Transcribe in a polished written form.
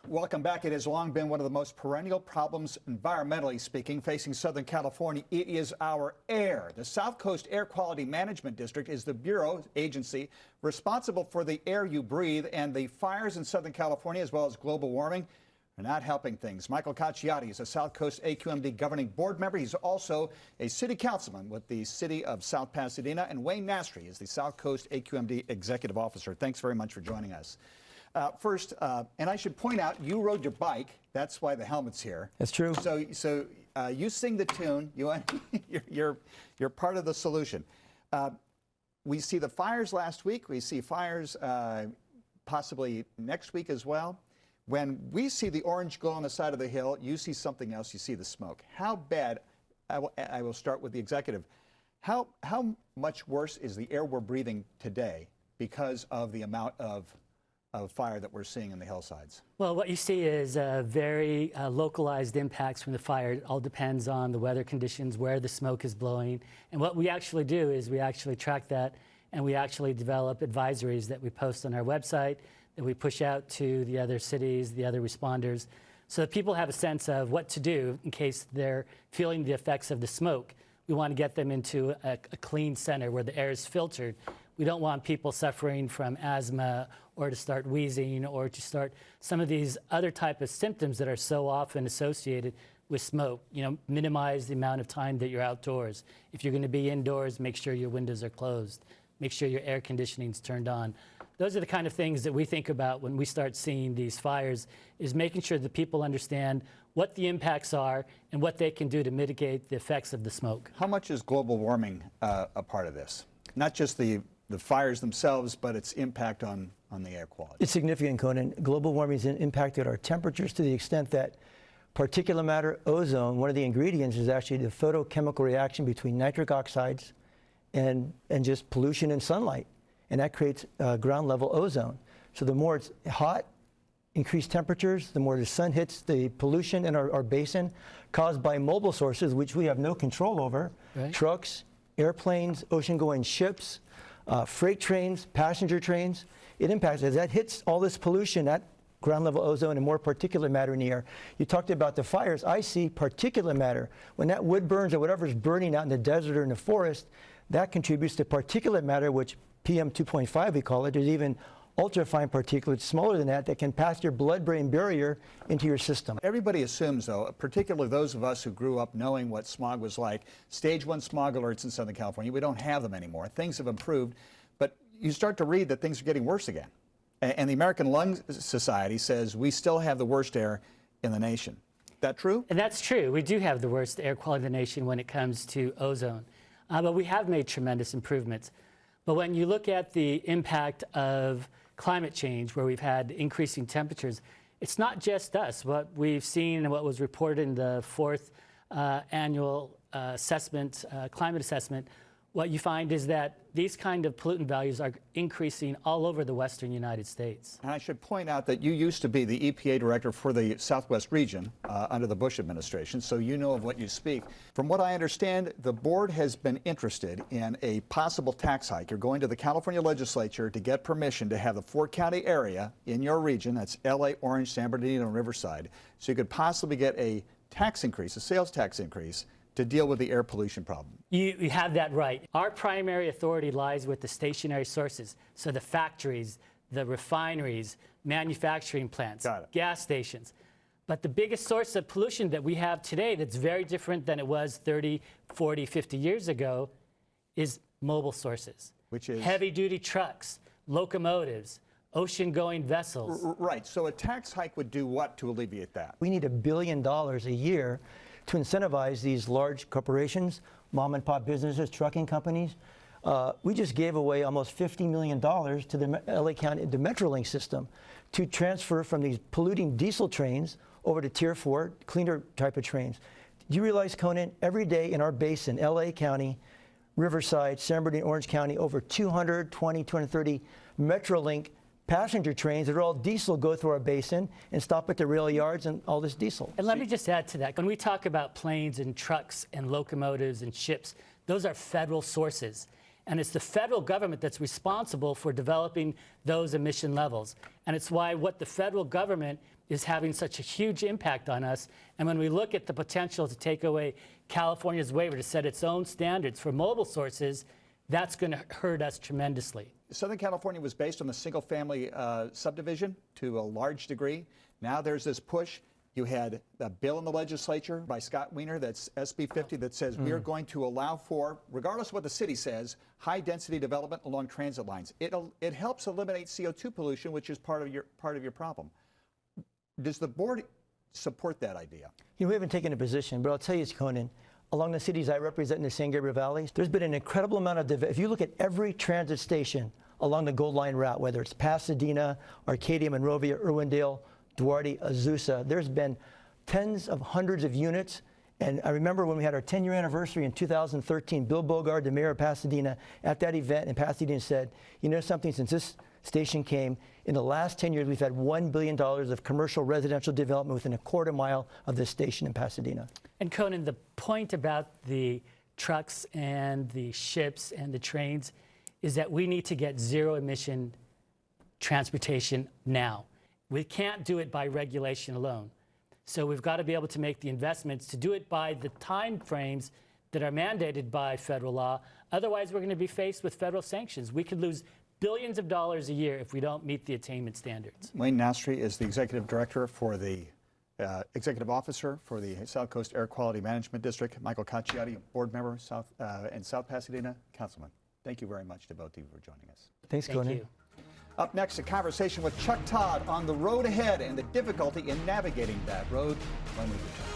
Welcome back. It has long been one of the most perennial problems, environmentally speaking, facing Southern California. It is our air. The South Coast Air Quality Management District is the bureau agency responsible for the air you breathe, and the fires in Southern California, as well as global warming, are not helping things. Michael Cacciati is a South Coast AQMD governing board member. He's also a city councilman with the city of South Pasadena, and Wayne Nastry is the South Coast AQMD executive officer. Thanks very much for joining us. First, and I should point out, you rode your bike. That's why the helmet's here. That's true. So you sing the tune. You're part of the solution. We see the fires last week. We see fires possibly next week as well. When we see the orange glow on the side of the hill, you see something else. You see the smoke. How bad? I will start with the executive. How much worse is the air we're breathing today because of the amount of fire that we're seeing in the hillsides? Well, what you see is very localized impacts from the fire. It all depends on the weather conditions, where the smoke is blowing. And what we actually do is we actually track that, and we actually develop advisories that we post on our website, that we push out to the other cities, the other responders, so that people have a sense of what to do in case they're feeling the effects of the smoke. We want to get them into a clean center where the air is filtered. We don't want people suffering from asthma or to start wheezing or to start some of these other type of symptoms that are so often associated with smoke. You know, minimize the amount of time that you're outdoors. If you're going to be indoors, make sure your windows are closed. Make sure your air conditioning's turned on. Those are the kind of things that we think about when we start seeing these fires, is making sure that people understand what the impacts are and what they can do to mitigate the effects of the smoke. How much is global warming a part of this? Not just the fires themselves, but its impact on the air quality. It's significant, Conan. Global warming has impacted our temperatures to the extent that particulate matter, ozone, one of the ingredients is actually the photochemical reaction between nitric oxides and just pollution and sunlight. And that creates ground level ozone. So the more it's hot, increased temperatures, the more the sun hits the pollution in our basin caused by mobile sources, which we have no control over, right? Trucks, airplanes, ocean-going ships, freight trains, passenger trains. It impacts, as that hits all this pollution, that ground level ozone and more particulate matter in the air. You talked about the fires. I see particulate matter. When that wood burns or whatever's burning out in the desert or in the forest, that contributes to particulate matter, which PM 2.5 we call it. There's even ultrafine particulates smaller than that can pass your blood-brain barrier into your system. Everybody assumes, though, particularly those of us who grew up knowing what smog was like, stage 1 smog alerts in Southern California, we don't have them anymore. Things have improved, but you start to read that things are getting worse again. And the American Lung Society says we still have the worst air in the nation. That true? And that's true. We do have the worst air quality in the nation when it comes to ozone. But we have made tremendous improvements. But when you look at the impact of climate change, where we've had increasing temperatures, it's not just us. What we've seen and what was reported in the 4th annual climate assessment, what you find is that these kind of pollutant values are increasing all over the western United States. And I should point out that you used to be the EPA director for the Southwest region under the Bush administration, so you know of what you speak. From what I understand, the board has been interested in a possible tax hike. You're going to the California legislature to get permission to have the 4-county area in your region, that's LA, Orange, San Bernardino, and Riverside, so you could possibly get a tax increase, a sales tax increase, to deal with the air pollution problem. You have that right. Our primary authority lies with the stationary sources, so the factories, the refineries, manufacturing plants, gas stations. But the biggest source of pollution that we have today that's very different than it was 30, 40, 50 years ago is mobile sources. Which is? Heavy-duty trucks, locomotives, ocean-going vessels. Right. So a tax hike would do what to alleviate that? We need $1 billion a year to incentivize these large corporations, mom and pop businesses, trucking companies. We just gave away almost $50 million to the LA County, the Metrolink system, to transfer from these polluting diesel trains over to Tier 4, cleaner type of trains. Do you realize, Conan, every day in our basin, LA County, Riverside, San Bernardino, Orange County, over 220, 230 Metrolink passenger trains that are all diesel go through our basin and stop at the rail yards and all this diesel. And let me just add to that. When we talk about planes and trucks and locomotives and ships, those are federal sources. And it's the federal government that's responsible for developing those emission levels. And it's why what the federal government is having such a huge impact on us. And when we look at the potential to take away California's waiver to set its own standards for mobile sources, that's going to hurt us tremendously. Southern California was based on the single-family subdivision to a large degree. Now there's this push. You had a bill in the legislature by Scott Wiener, that's SB 50, that says we are going to allow for, regardless of what the city says, high-density development along transit lines. It helps eliminate CO2 pollution, which is part of your problem. Does the board support that idea? You know, we haven't taken a position, but I'll tell you, Conan, along the cities I represent in the San Gabriel Valley, there's been an incredible amount of if you look at every transit station along the Gold Line route, whether it's Pasadena, Arcadia, Monrovia, Irwindale, Duarte, Azusa, there's been tens of hundreds of units. And I remember when we had our 10-year anniversary in 2013, Bill Bogard, the mayor of Pasadena, at that event in Pasadena said, you know something, since this station came, in the last 10 years, we've had $1 billion of commercial residential development within a quarter mile of this station in Pasadena. And Conan, the point about the trucks and the ships and the trains is that we need to get zero emission transportation now. We can't do it by regulation alone. So we've got to be able to make the investments to do it by the time frames that are mandated by federal law. Otherwise, we're going to be faced with federal sanctions. We could lose billions of dollars a year if we don't meet the attainment standards. Wayne Nastri is the executive director for the executive officer for the South Coast Air Quality Management District. Michael Cacciati, board member, South Pasadena councilman. Thank you very much to both of you for joining us. Thanks, Conan. Thank you. Up next, a conversation with Chuck Todd on the road ahead and the difficulty in navigating that road when we return.